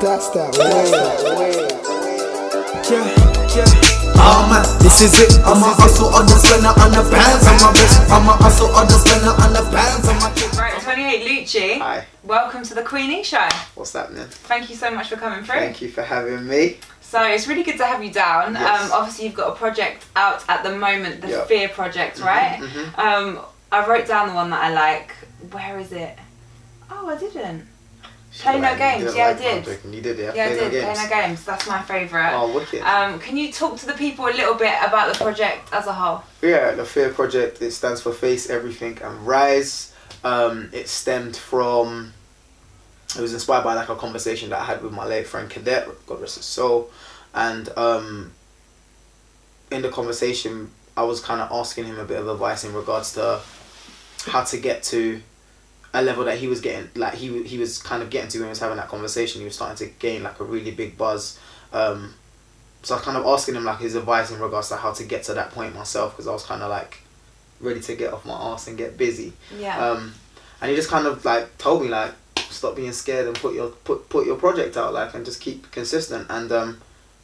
That's that way. Oh man, this is it. I'm a hustle on the spinner on the bands on my wrist. I'm a hustle on the spinner on the bands on my wrist. Right, 28 Luchi. Hi. Welcome to the Queenie Show. What's happening? Thank you so much for coming through. Thank you for having me. So it's really good to have you down. Yes. Obviously you've got a project out at the moment, the Yep. Fear Project, right? I wrote down the one that I like. Where is it? Oh, I didn't. Play No Games. Yeah, I did. You did, yeah? Yeah, I did. Play Play No Games. That's my favourite. Oh, wicked. Can you talk to the people a little bit about the project as a whole? Yeah, the Fear Project, it stands for Face Everything and Rise. It stemmed from, it was inspired by like a conversation that I had with my late friend Cadet, God rest his soul. And in the conversation, I was kind of asking him a bit of advice in regards to how to get to a level that he was getting, like he was kind of getting to when he was having that conversation. He was starting to gain like a really big buzz. So I was kind of asking him like his advice in regards to how to get to that point myself, because I was kind of like ready to get off my ass and get busy. Yeah. And he just kind of like told me like, stop being scared and put your project out, like, and just keep consistent. And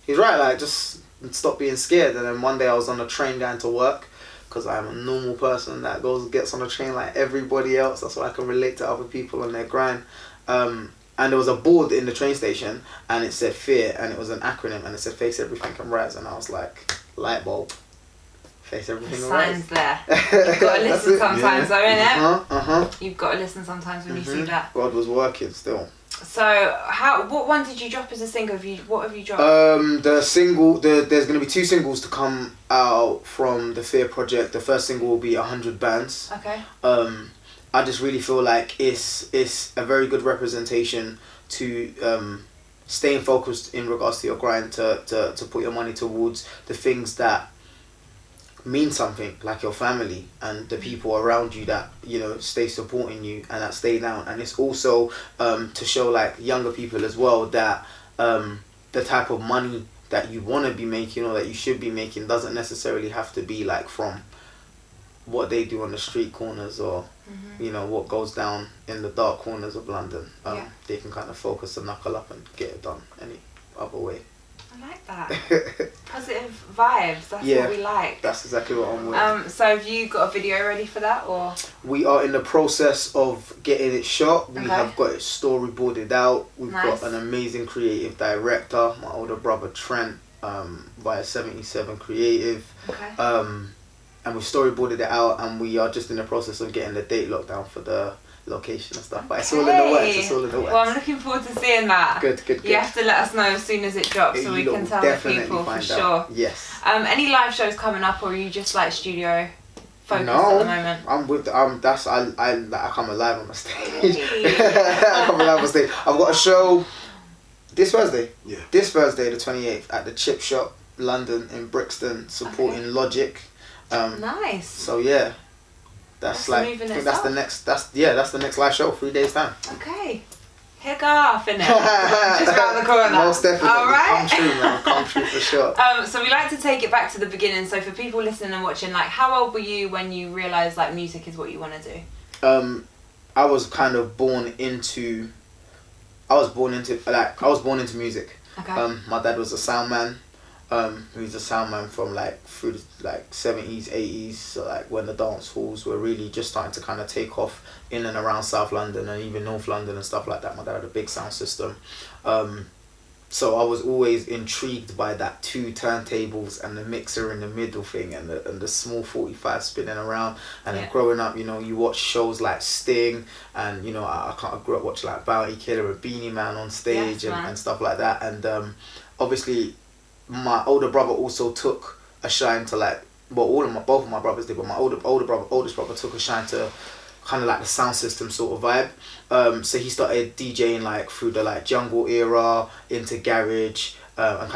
he's right, like, just stop being scared. And then one day I was on a train going to work, because I'm a normal person that gets on a train like everybody else. That's why I can relate to other people on their grind. And there was a board in the train station, and it said Fear, and it was an acronym, and it said Face Everything and Rise. And I was like, light bulb. Face Everything and Rise. Signs there. You've got to listen sometimes, though, innit? You've got to listen sometimes when you see that. God was working still. So, what one did you drop as a single? What have you dropped? The single, there's going to be 2 singles to come out from the Fear Project. The first single will be 100 Bands. Okay. I just really feel like it's a very good representation to staying focused in regards to your grind, to put your money towards the things that mean something, like your family and the people around you that, you know, stay supporting you and that stay down. And it's also to show like younger people as well that the type of money that you want to be making or that you should be making doesn't necessarily have to be like from what they do on the street corners or you know, what goes down in the dark corners of London. They can kind of focus and knuckle up and get it done any other way. I like that. Positive vibes, that's what we like. That's exactly what I'm with. So have you got a video ready for that, or? We are in the process of getting it shot. We have got it storyboarded out. We've got an amazing creative director, my older brother Trent, via 77 Creative. And we've storyboarded it out, and we are just in the process of getting the date locked down for the location and stuff. But it's all in the works. It's all in the works. Well, I'm looking forward to seeing that. Good. You have to let us know as soon as it drops, so we can tell the people for sure. Yes. Any live shows coming up, or are you just like studio focused at the moment? I'm with I come alive on the stage. I come alive on stage. I've got a show this Thursday. Yeah. This Thursday, the 28th, at the Chip Shop, London in Brixton, supporting Logic. Nice. So yeah. That's like, I think that's the next live show, 3 days time. Okay. Kick off, innit? Just round the corner. Most definitely. All right. Come true, man. Come true for sure. So we like to take it back to the beginning. So for people listening and watching, like, how old were you when you realised like music is what you want to do? I was kind of born into music. Okay. My dad was a sound man. He's a sound man from like through the, like 70s, 80s, so like when the dance halls were really just starting to kind of take off in and around South London and even North London and stuff like that. My dad had a big sound system. So I was always intrigued by that 2 turntables and the mixer in the middle thing and the small 45 spinning around. And then growing up, you know, you watch shows like Sting and, you know, I grew up watching like Bounty Killer and Beanie Man on stage and stuff like that. And obviously my older brother also took a shine to like, well, both of my brothers did, but my oldest brother took a shine to kind of like the sound system sort of vibe. So he started DJing like through the like jungle era into garage and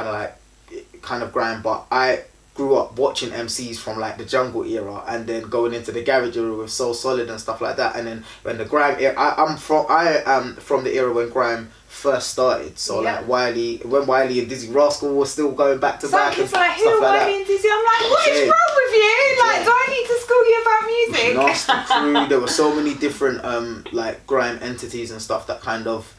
kind of grind. But I grew up watching MCs from like the jungle era and then going into the garage era with Soul Solid and stuff like that. And then when the grime era, I am from the era when grime first started. So like when Wiley and Dizzy Rascal were still going back to back and like, stuff who like Wiley and Dizzy? I'm like, what is wrong with you? Like, do I need to school you about music? Nasty Crew. There were so many different like grime entities and stuff that kind of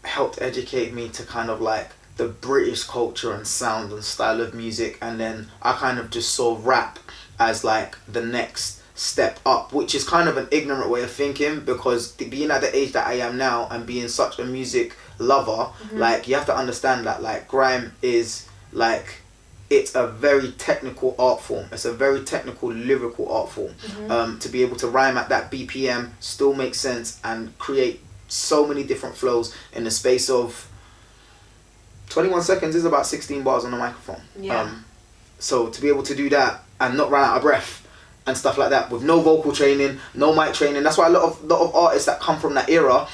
helped educate me to kind of like the British culture and sound and style of music, and then I kind of just saw rap as like the next step up, which is kind of an ignorant way of thinking, because being at the age that I am now and being such a music lover, like you have to understand that like grime is like, it's a very technical art form. It's a very technical lyrical art form. To be able to rhyme at that BPM, still make sense, and create so many different flows in the space of 21 seconds is about 16 bars on the microphone. So to be able to do that and not run out of breath and stuff like that with no vocal training, no mic training. That's why a lot of artists that come from that era,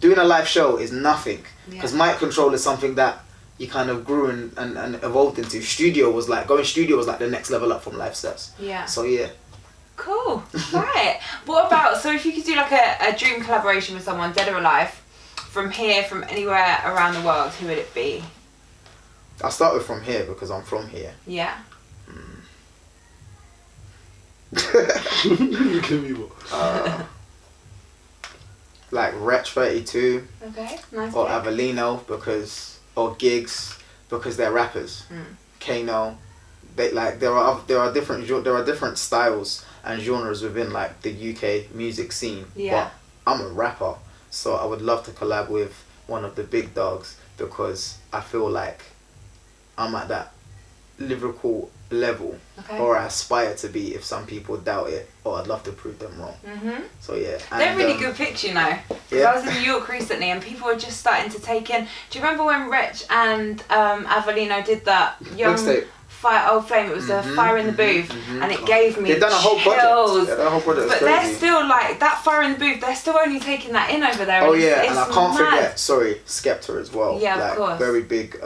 doing a live show is nothing, because mic control is something that you kind of grew and evolved into. Going studio was like the next level up from live sets. So yeah. Cool. Right. What about, so if you could do like a dream collaboration with someone, dead or alive, from here, from anywhere around the world, who would it be? I'll start with from here because I'm from here. Yeah. Like Wretch 32. Okay, nice. Or pick. Avelino or Gigs, because they're rappers. Kano, they like there are different styles and genres within like the UK music scene. But I'm a rapper, so I would love to collab with one of the big dogs, because I feel like I'm at that lyrical level, or I aspire to be, if some people doubt it, or I'd love to prove them wrong. So yeah. They're really good picks, you know. I was in New York recently and people were just starting to take in. Do you remember when Wretch and Avelino did that young Fire Old Flame? It was a Fire in the Booth, and it gave me They've done a whole chills. project. Yeah, done a whole project. But they're still like that Fire in the Booth. They're still only taking that in over there. Oh and yeah, it's and I can't mad. forget. Skepta as well. Yeah, like, of course. Very big.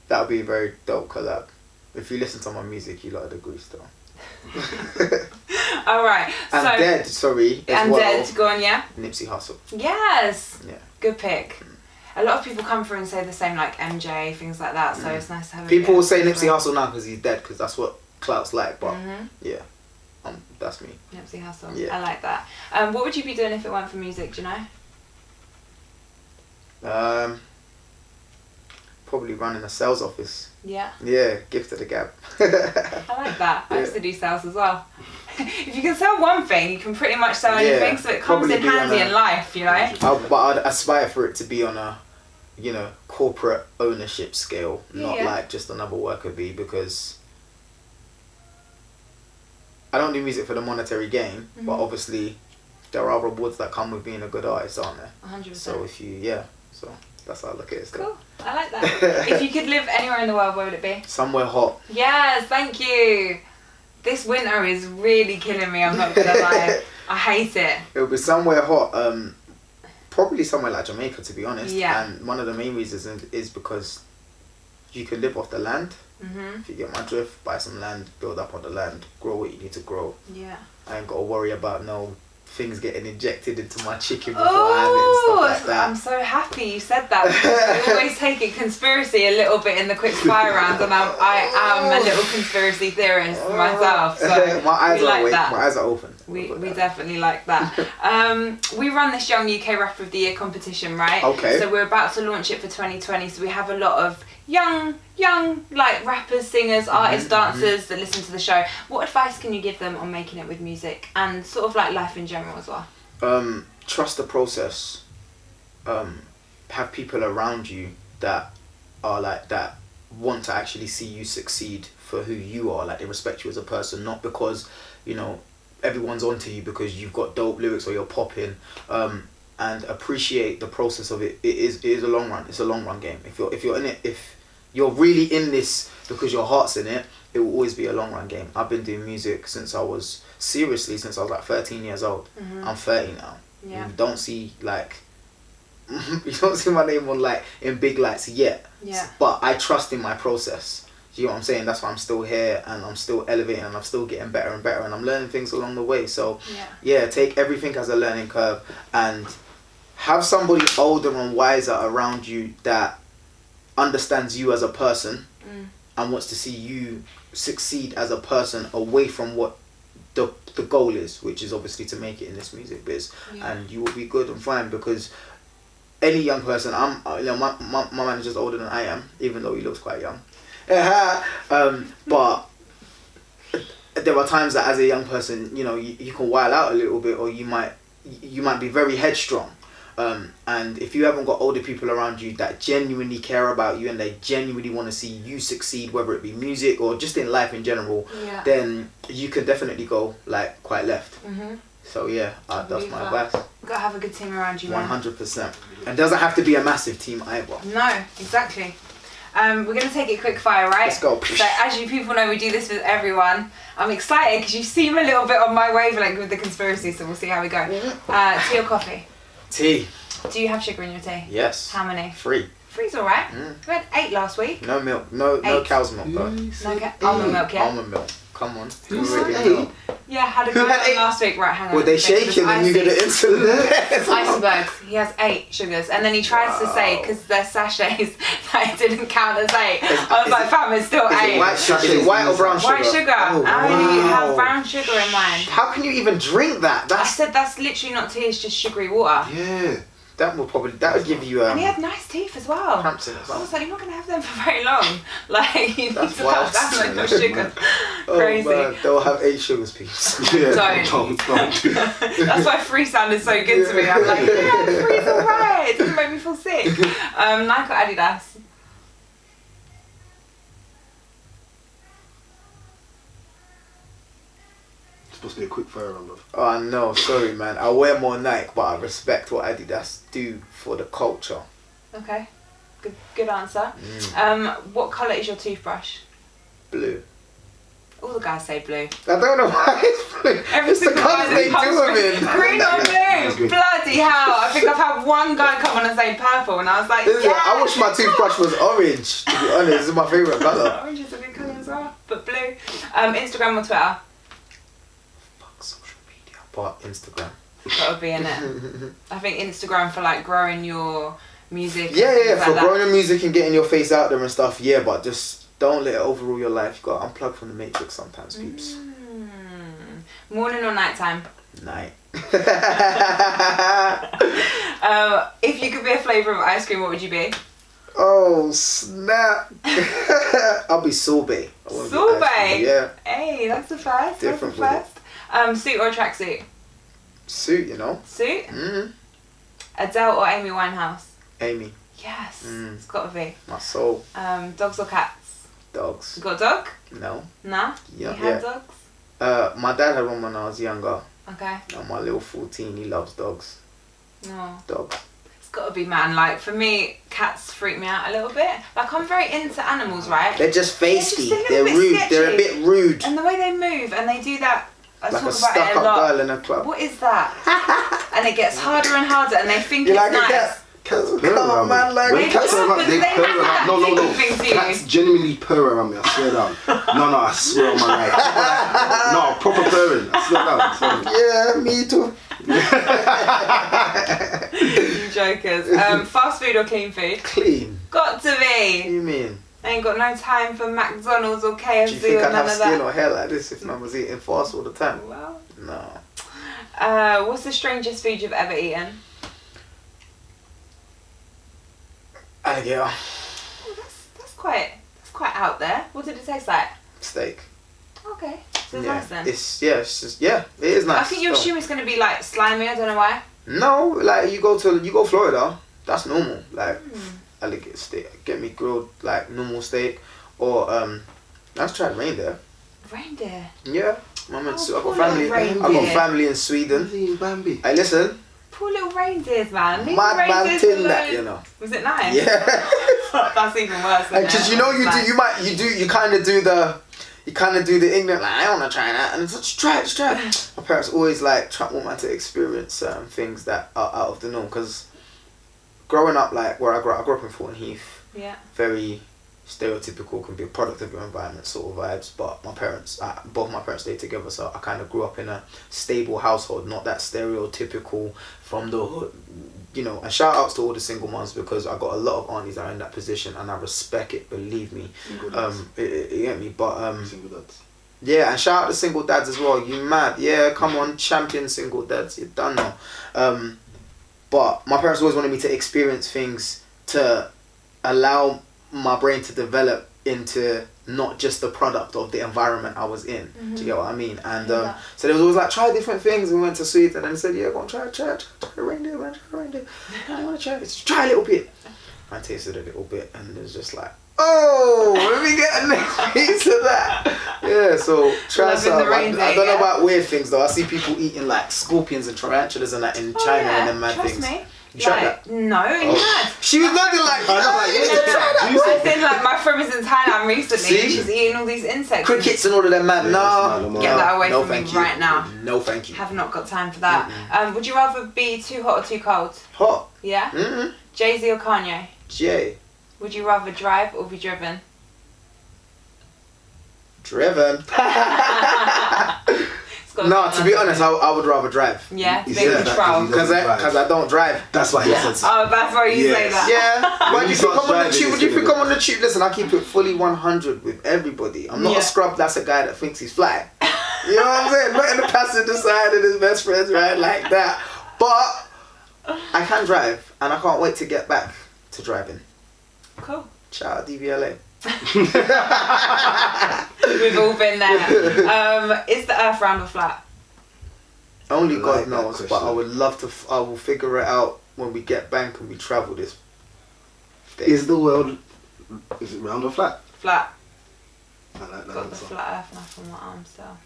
That would be a very dope collab. If you listen to my music, you lot would agree still. Alright. And so, Dead, sorry. And Dead, go on, yeah? Nipsey Hussle. Yes. Yeah. Good pick. A lot of people come through and say the same, like MJ, things like that, so it's nice to have people will say different. Nipsey Hussle now because he's dead, because that's what clout's like, but yeah, that's me. Nipsey Hussle. Yeah. I like that. What would you be doing if it weren't for music, do you know? Probably running a sales office. Yeah. Yeah, gift of the gab. I like that. I used to do sales as well. If you can sell one thing, you can pretty much sell anything, so it comes in handy in life, you know? But I'd aspire for it to be on a, corporate ownership scale, not like just another worker bee, because I don't do music for the monetary gain, but obviously there are rewards that come with being a good artist, aren't there? 100%. So so that's how I look at it still. Cool. I like that. If you could live anywhere in the world, where would it be? Somewhere hot. Yes, thank you. This winter is really killing me, I'm not gonna lie. I hate it. It would be somewhere hot. Probably somewhere like Jamaica, to be honest. Yeah. And one of the main reasons is because you can live off the land. If you get my drift, buy some land, build up on the land, grow what you need to grow. Yeah. I ain't got to worry about no things getting injected into my chicken before I have it and stuff like that. I'm so happy you said that, because we always take it conspiracy a little bit in the quick fire round, and I am a little conspiracy theorist myself, so my eyes we are like awake. that. My eyes are open. We definitely like that. We run this Young UK Rapper of the Year competition, right? Okay. So we're about to launch it for 2020, so we have a lot of young like rappers, singers, artists, dancers that listen to the show. What advice can you give them on making it with music and sort of like life in general as well? Trust the process. Have people around you that are like that, want to actually see you succeed for who you are, like they respect you as a person, not because everyone's onto you because you've got dope lyrics or you're popping. And appreciate the process of it. It is a long run. It's a long run game. If you're in it, if you're really in this because your heart's in it, it will always be a long run game. I've been doing music since I was like 13 years old. I'm 30 now. Yeah. You don't see my name on like in big lights yet. Yeah. But I trust in my process. You know what I'm saying? That's why I'm still here and I'm still elevating and I'm still getting better and better and I'm learning things along the way. So yeah, take everything as a learning curve and have somebody older and wiser around you that understands you as a person and wants to see you succeed as a person away from what the goal is, which is obviously to make it in this music biz. And you will be good and fine, because any young person, my manager's older than I am, even though he looks quite young. But there are times that as a young person, you can wild out a little bit, or you might be very headstrong. And if you haven't got older people around you that genuinely care about you and they genuinely want to see you succeed, whether it be music or just in life in general, then you can definitely go like quite left. So yeah, that's my advice. You've got to have a good team around you, man. 100%. And doesn't have to be a massive team either. No, exactly. We're going to take it quick fire, right? Let's go. So as you people know, we do this with everyone. I'm excited because you seem a little bit on my wavelength with the conspiracy, so we'll see how we go. Tea or coffee? Tea. Do you have sugar in your tea? Yes. How many? 3. 3's alright. We had 8 last week. No milk. No cow's milk though. No almond milk, yeah? Almond milk. Come on. Who said 8? Yeah, had a guy last week. Right, hang on. Were they shaking and you get it insulin? Icebergs. He has 8 sugars, and then he tries to say, because they're sachets, that it didn't count as 8. I was like, fam, it's still 8. Is it white or brown sugar? White sugar. Oh, I only have brown sugar in mine. How can you even drink that? I said that's literally not tea, it's just sugary water. Yeah. That would give you and he had nice teeth as well. cramps in it. I was like, you're not gonna have them for very long. Like you need That's to wild. have that much sugar. Oh Crazy. man, they'll have 8 sugars, peeps. Yeah. Don't. Don't. That's why 3 sounded so good to me. I'm like, yeah, 3's alright. It doesn't make me feel sick. Nike or Adidas? Supposed to be a quick fire round, love. Oh no, sorry man. I wear more Nike, but I respect what Adidas do for the culture. Okay. Good answer. What colour is your toothbrush? Blue. All the guys say blue. I don't know why it's blue. Every It's the single colours guy they that do comes them in. Green or That's blue? good. Bloody hell. I think I've had one guy come on and say purple, and I was like, Listen, yeah. I wish my toothbrush was orange, to be honest. This is my favourite colour. Orange is a good colour as well, but blue. Instagram or Twitter? Fuck social media. But Instagram. That would be in it. I think Instagram for like growing your music. and Yeah, things like for that. growing your music and getting your face out there and stuff, yeah, but just don't let it overrule your life. You got to unplug from the matrix sometimes, peeps. Morning or nighttime? Night. If you could be a flavour of ice cream, what would you be? Oh, snap. I'll be sorbet. I wanna be ice Sorbet? cream, yeah. Hey, that's the first. Different That's the first. Suit or tracksuit? Suit, you know. Suit? Mm. Adele or Amy Winehouse? Amy, Yes, Mm. it's got to be. my soul. Dogs or cats? Dogs. You got a dog? No. Nah? Yeah, You had yeah. dogs? My dad had one when I was younger. Okay. And my little 14, he loves dogs. No. Dogs. It's got to be, man. Like, for me, cats freak me out a little bit. Like, I'm very into animals, right? They're just feisty. They're just a They're little bit rude. They're a sketchy. bit rude. And the way they move, and they do that, I Like talk a about stuck it a up lot. girl in a club. What is that? And it gets harder and harder, and they think You it's like nice. a cat? Cats will Purr come around on, man. me. Like When They cats do, are but around, do they they purr have around. that No. tickle thing to you? Cats genuinely purr around me. I swear down. No, I swear on my life. No, proper purring. I swear down. Sorry. Yeah, me too. You jokers. Fast food or clean food? Clean. Got to What be. do you mean? I ain't got no time for McDonald's or Do you KFC think or I'd none have of skin that. or hair like this if man was eating fast all the time? Well, No. what's the strangest food you've ever eaten? Alligator. Oh, that's quite out there. What did it taste like? Steak. Okay, so it's Yeah. nice then. It is nice. I think you still. assume it's gonna be like slimy. I don't know why. No, like you go Florida, that's normal. Like alligator steak, get me grilled like normal steak, or I've tried reindeer. Reindeer. Yeah, I poor got little family. I got reindeer. family in Sweden. Bambi. Hey, listen, Poor little reindeers, man. Leave mad the man reindeers tin alone. that, you know. Was it nice? Yeah, That's even worse. because you know you kind of do the ignorant like I want to try that, and it's like, just try it. My parents always like want man to experience certain things that are out of the norm. Because growing up, like where I grew up in Fulton Heath, Yeah. very stereotypical, can be a product of your environment sort of vibes. But my parents, both my parents stayed together, so I kind of grew up in a stable household, not that stereotypical from the hood, you know. And shout outs to all the single moms, because I got a lot of aunties that are in that position, and I respect it. Believe me, you get me. But Single dads. yeah, and shout out to single dads as well. You mad? Yeah, come on, champion single dads. You're done now. But my parents always wanted me to experience things to allow my brain to develop into not just the product of the environment I was in. Do you get what I mean? And so there was always like, try different things. We went to Sweden and then said, yeah, go on, try a reindeer, man, try a reindeer. I want to try it. Just try a little bit. I tasted a little bit and it was just like, oh, let me get a next piece of that. Yeah, so try some. I don't know about weird things though. I see people eating like scorpions and tarantulas and that in China and them mad things. Me. You tried that? No, you're mad. She was nothing like, I think like my friend was in Thailand recently. She's eating all these insects. Crickets and all of them, man. No. Get that away from me right now. No, thank you. Have not got time for that. Would you rather be too hot or too cold? Hot. Yeah? Mm-hmm. Jay-Z or Kanye? Jay. Would you rather drive or be driven? Driven. No, to be honest, I would rather drive. Yeah, to be in control. Because I don't drive. That's why he said so. Oh, that's why you say that. Yeah. When you think I'm on the tube, when you think I'm on the tube, listen, I keep it fully 100 with everybody. I'm not a scrub that's a guy that thinks he's fly. You know what I'm saying? Not in the passenger side and his best friends ride like that. But I can drive and I can't wait to get back to driving. Cool. Shout out DVLA. We've all been there. Is the earth round or flat? Only God knows, but I would love to. I will figure it out when we get back and we travel this day. Is the world, is it round or flat? Flat. I like that. Got the flat earth knife on my arm still.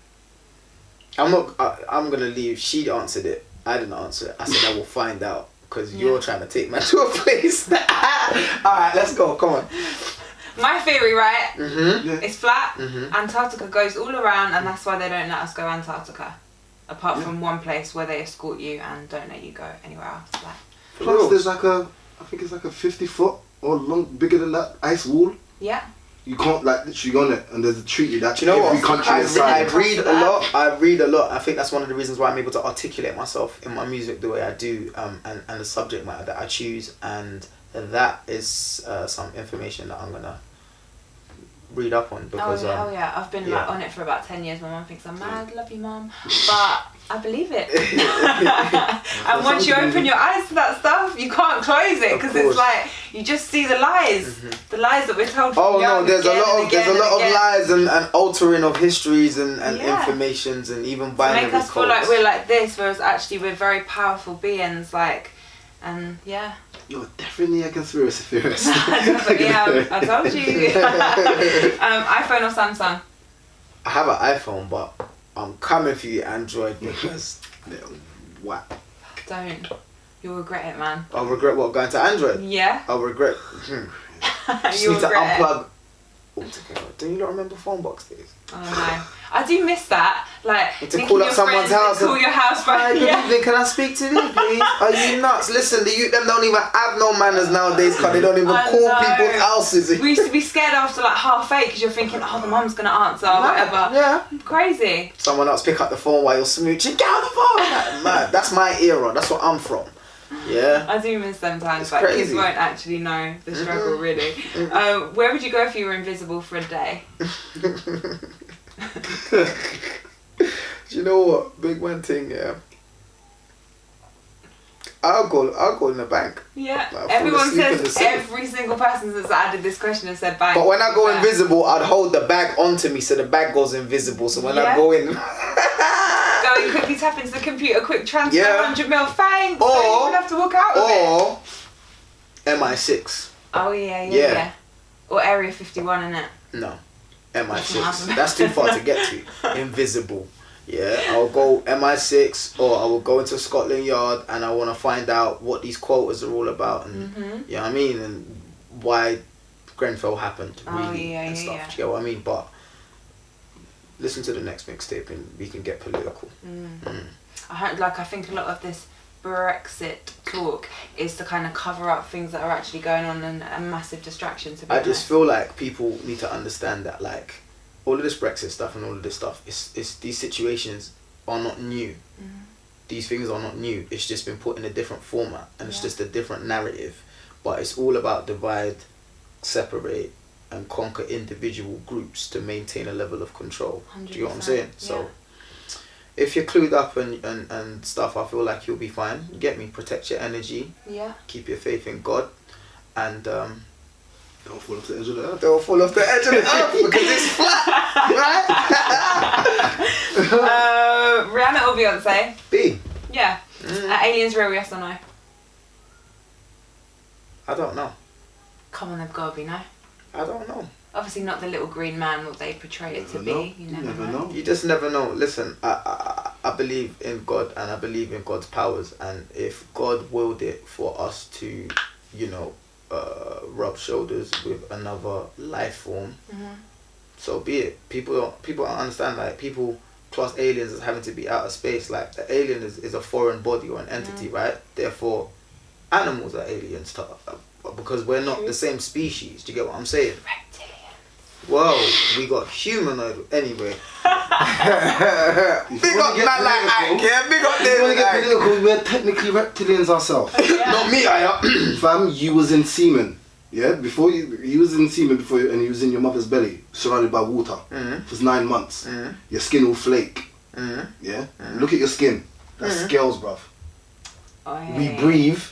I'm gonna leave. She answered it. I didn't answer it. I said I will find out because you're trying to take me to a place. Alright, let's go. Come on. My theory, right? Mm-hmm. It's flat. Mm-hmm. Antarctica goes all around, and that's why they don't let us go Antarctica. Apart from one place where they escort you and don't let you go anywhere else. Like. Plus, there's like I think it's like a 50-foot or long, bigger than that ice wall. Yeah. You can't like literally on it, and there's a treaty that you know every what? country inside. I read a lot. I think that's one of the reasons why I'm able to articulate myself in my music the way I do, and the subject matter that I choose, and that is some information that I'm gonna read up on because hell yeah, I've been like on it for about 10 years. My mum thinks I'm mad. Love you, mum, but I believe it. And once you open your eyes to that stuff, you can't close it because it's like you just see the lies, the lies that we're told. Oh no, there's a lot of lies and altering of histories and informations and even binary make us feel like we're like this, whereas actually we're very powerful beings. Like, and You're definitely a conspiracy theorist. Definitely am. I told you. iPhone or Samsung? I have an iPhone, but I'm coming for you, Android, because they're whack. Don't. You'll regret it, man. I'll regret what, going to Android? Yeah. I'll regret. Just need to unplug altogether. Do you not remember phone box days? Oh no. I do miss that. Like to call up someone's house. Call your house phone. Good evening, can I speak to you, please? Are you nuts? Listen, the youth them don't even have no manners nowadays because they don't even call people's houses. We used to be scared after like 8:30 because you're thinking, oh, the mum's gonna answer or whatever. Yeah. Crazy. Someone else pick up the phone while you're smooching. Get on the phone. Like, man, that's my era. That's what I'm from. Yeah. I do miss them times. It's like crazy. Kids won't actually know the struggle really. Where would you go if you were invisible for a day? Do you know what? Big one thing, yeah. I'll go in the bank. Yeah. Like, everyone says, every single person that's added this question has said bank. But when I go invisible, I'd hold the bag onto me so the bag goes invisible. So when I go in... Go and quickly tap into the computer, quick transfer 100 mil, thanks. Or, so you wouldn't have to walk out of it. MI6. Oh yeah. Or Area 51, innit? No. MI6. That's too far to get to. Invisible. Yeah, I'll go MI6 or I will go into Scotland Yard and I want to find out what these quotas are all about and you know what I mean, and why Grenfell happened really and stuff. Do you get what I mean? But listen to the next mixtape and we can get political. I think a lot of this Brexit talk is to kind of cover up things that are actually going on and a massive distraction to be honest. Just feel like people need to understand that like all of this Brexit stuff and all of this stuff, it's these situations are not new. These things are not new. It's just been put in a different format and it's just a different narrative. But it's all about divide, separate and conquer individual groups to maintain a level of control. 100%, do you know what I'm saying? So if you're clued up and stuff, I feel like you'll be fine. You get me? Protect your energy. Yeah. Keep your faith in God, and Don't fall off the edge of the earth. don't fall off the edge of the earth because it's flat, right? Rihanna or Beyonce? B. Yeah. Are aliens real? Yes or no? I don't know. Come on, they've got to be no. I don't know. Obviously not the little green man what they portray it to be. You never know. You just never know. Listen, I believe in God and I believe in God's powers, and if God willed it for us to, you know, rub shoulders with another life form, so be it. People don't understand, like, people class aliens as having to be out of space. Like, the alien is a foreign body or an entity, right? Therefore, animals are aliens to because we're not the same species. Do you get what I'm saying? Well, we got humanoid anyway. Big up man like Ike, yeah? Big up them. You wanna get political? We're technically reptilians ourselves. Not me, I am. Fam, you was in semen. Yeah, before you was in semen before you, and you was in your mother's belly, surrounded by water for 9 months. Your skin will flake. Yeah, look at your skin. That's scales, bruv. We breathe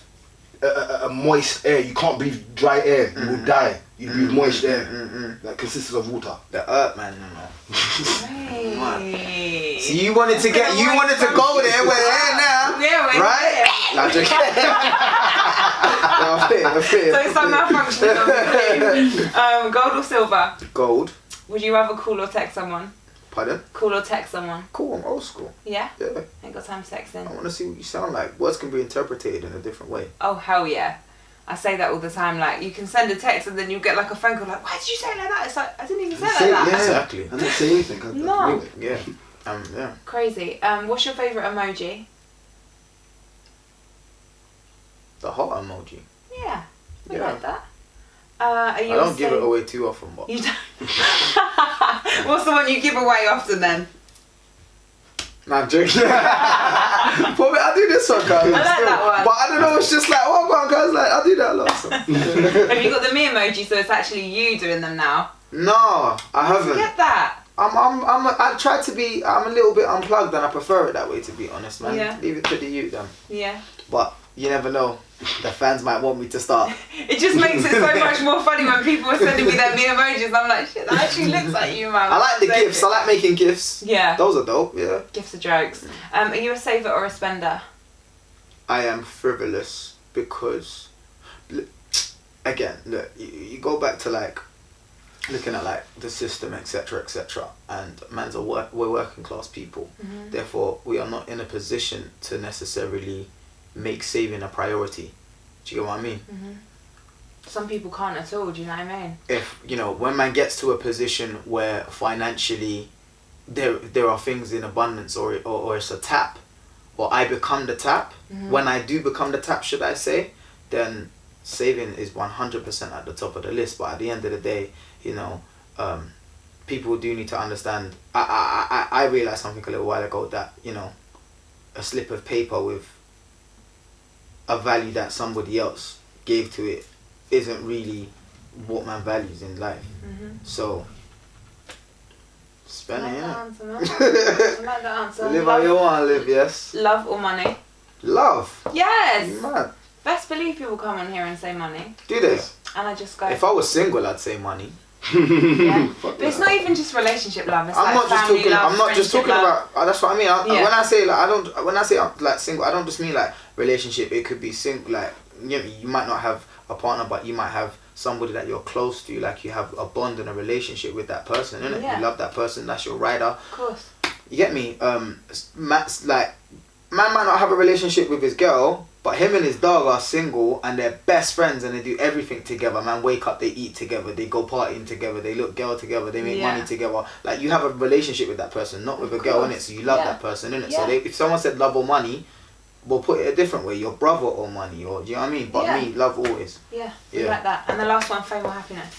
a moist air. You can't breathe dry air. You will die. You breathe moist air that consists of water. The earth, man. Right. So you wanted to go there. We're there now. Yeah, we're right? there. I'm fair. So it's like malfunctioning on the gold or silver? Gold. Would you rather call or text someone? Pardon? Call or text someone? Cool, I'm old school. Yeah? Yeah. Ain't got time for texting. I want to see what you sound like. Words can be interpreted in a different way. Oh, hell yeah. I say that all the time. Like, you can send a text and then you get like a phone call like, why did you say it like that? It's like, I didn't even say it like that. Yeah, exactly. I didn't say anything. No. Really. Yeah. Yeah. Crazy. What's your favourite emoji? The heart emoji. Yeah. I Yeah. like that. Are you I don't give it away too often, but You don't. What's the one you give away often then? nah, I'm joking. But I do this one, guys. I like that one. But I don't know, it's just like, oh, go on, guys, like, I do that a lot. So. Have you got the me emoji so it's actually you doing them now? No, I haven't. Get that. I try to be, I'm a little bit unplugged and I prefer it that way, to be honest, man. Yeah. Leave it to the youth, then. Yeah. But you never know. The fans might want me to start. It just makes it so much more funny when people are sending me their me emojis. I'm like, shit, that actually looks like you, man. I like the gifs. I like making gifs. Yeah. Those are dope, yeah. Gifts are jokes. Are you a saver or a spender? I am frivolous because, again, look, you go back to like, looking at like the system, etc., and we're working class people. Therefore, we are not in a position to necessarily make saving a priority. Do you get what I mean? Some people can't at all, do you know what I mean? If, you know, when man gets to a position where financially there are things in abundance or it's a tap, or I become the tap, when I do become the tap, should I say, then saving is 100% at the top of the list. But at the end of the day, you know, people do need to understand. I realized something a little while ago that, you know, a slip of paper with a value that somebody else gave to it isn't really what man values in life. So spend it, I innit? like that answer. Live how you want to live, yes. Love or money? Love. Yes. You mad? Best believe people come on here and say money. Do this. And I just go. If I was single, I'd say money. Yeah. But it's not even just relationship love. It's like family love. I'm not just talking love. about. That's what I mean. When I say like when I say like single, I don't just mean like relationship. It could be single. Like, you know, you might not have a partner, but you might have somebody that you're close to. Like, you have a bond and a relationship with that person, innit? Yeah. You love that person. That's your rider. Of course. You get me? Matt's like, man might not have a relationship with his girl, but him and his dog are single and they're best friends and they do everything together. Man, wake up, they eat together, they go partying together, they look girl together, they make money together. Like, you have a relationship with that person, not with a girl, innit? So you love that person, innit? So if someone said love or money, we'll put it a different way. Your brother or money, or do you know what I mean? But me, love always. Yeah, like that. And the last one, fame or happiness?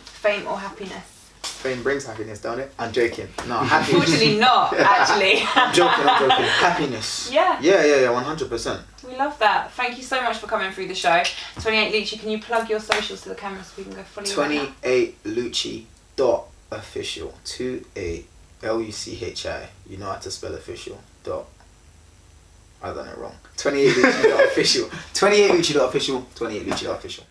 Fame or happiness? Fame brings happiness, don't it? I'm joking. No, happiness. Unfortunately not, actually. I'm joking. Happiness. Yeah. Yeah, 100%. We love that. Thank you so much for coming through the show. 28 Luchi, can you plug your socials to the camera so we can go follow you? 28luchi.official. 28 Luchi. You know how to spell official. Dot. I done it wrong. 28Luchi.official. 28Luchi.official. 28Luchi.official.